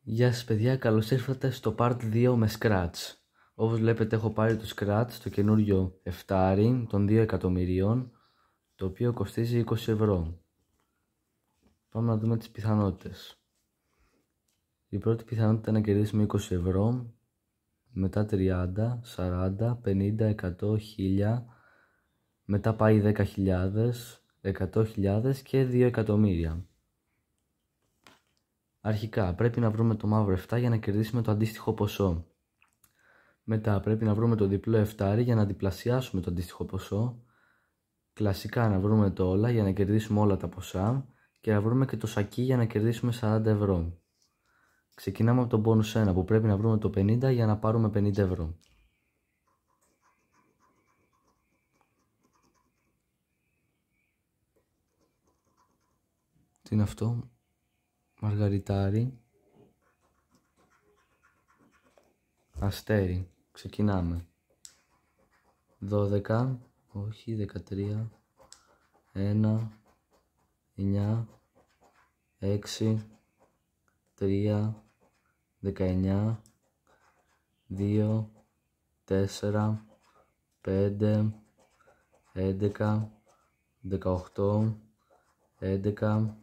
Γεια σας παιδιά, καλώς ήρθατε στο Part 2 με Scratch. Όπως βλέπετε έχω πάρει το Scratch, το καινούριο 7 των 2 εκατομμυρίων, το οποίο κοστίζει 20 ευρώ. Πάμε να δούμε τις πιθανότητες. Η πρώτη πιθανότητα είναι να κερδίσουμε 20 ευρώ, μετά 30, 40, 50, 100, 1000, μετά πάει 10.000, 100.000 και 2 εκατομμύρια. Αρχικά πρέπει να βρούμε το μαύρο 7 για να κερδίσουμε το αντίστοιχο ποσό. Μετά πρέπει να βρούμε το διπλό 7 για να διπλασιάσουμε το αντίστοιχο ποσό. Κλασικά να βρούμε το όλα για να κερδίσουμε όλα τα ποσά και να βρούμε και το σακί για να κερδίσουμε 40 ευρώ. Ξεκινάμε από το bonus 1 που πρέπει να βρούμε το 50 για να πάρουμε 50 ευρώ. Τι είναι αυτό? Μαργαριτάρι. Αστέρι. Ξεκινάμε. 12, όχι, 13, 1, 9, 6, 3, 19, 2, 4, 5, 11, 18, 11,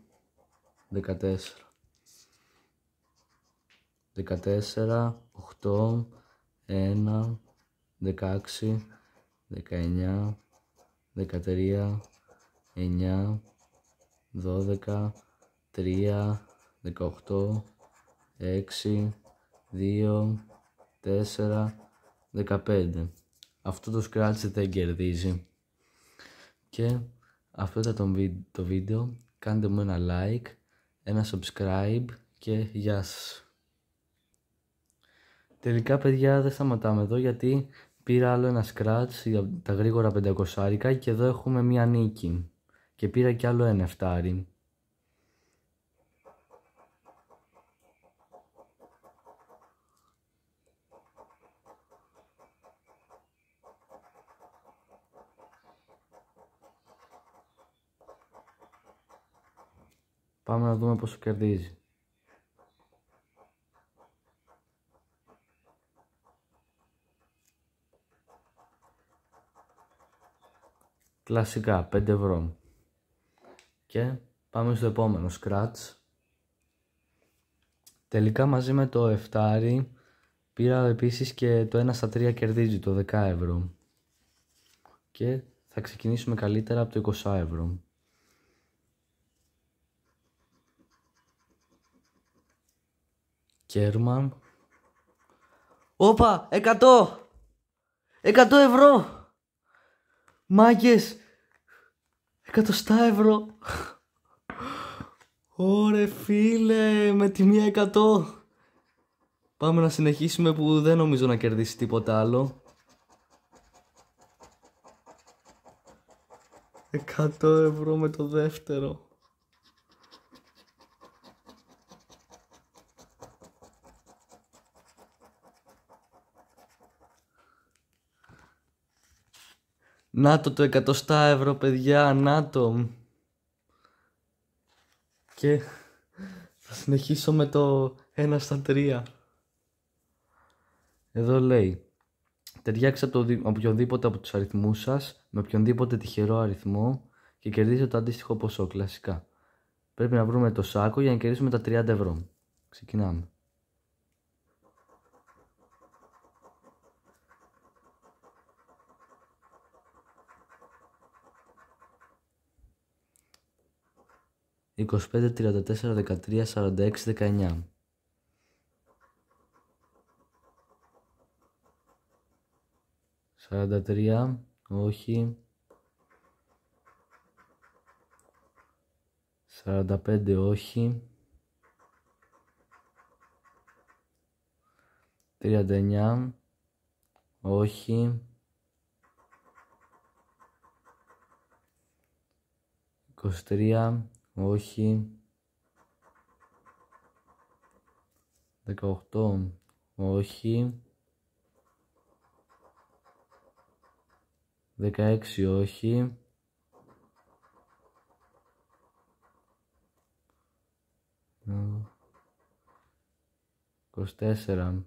14, 14, 8, 1, 16, 19, 13, 9, 12, 3, 18, 6, 2, 4, 15. Αυτό το Scratch δεν κερδίζει. Και αυτό ήταν το βίντεο. Κάντε μου ένα like, ένα subscribe και γεια σας. Τελικά παιδιά δεν σταματάμε εδώ γιατί πήρα άλλο ένα Scratch για τα γρήγορα 500 και εδώ έχουμε μία νίκη. Και πήρα κι άλλο ένα 7. Πάμε να δούμε πόσο κερδίζει. Κλασικά 5 ευρώ. Και πάμε στο επόμενο Scratch. Τελικά μαζί με το 7 πήρα επίσης και το 1 στα 3 κερδίζει το 10 ευρώ. Και θα ξεκινήσουμε καλύτερα από το 20 ευρώ. Κέρμα. Όπα! 100! 100 ευρώ! Μάγκες! 100 ευρώ! Ωρε φίλε! Με τιμή 100! Πάμε να συνεχίσουμε που δεν νομίζω να κερδίσει τίποτα άλλο. 100 ευρώ με το δεύτερο. Να το 100 ευρώ παιδιά, να το. Και θα συνεχίσω με το 1 στα 3. Εδώ λέει ταιριάξτε οποιονδήποτε από τους αριθμούς σας με οποιονδήποτε τυχερό αριθμό και κερδίστε το αντίστοιχο ποσό. Κλασικά πρέπει να βρούμε το σάκο για να κερδίσουμε τα 30 ευρώ. Ξεκινάμε. «25, 34, 13, 46, 19». 43, όχι. 45, όχι. 39, όχι. 23, όχι. 18, όχι. 16, όχι. 17, 24,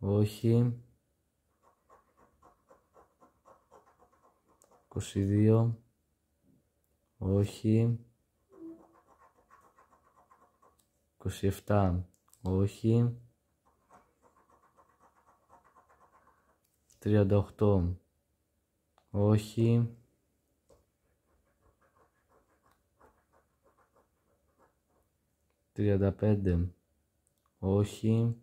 όχι. 22, όχι. 27, όχι. 38, όχι. 35, όχι.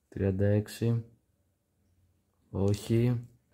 36, όχι.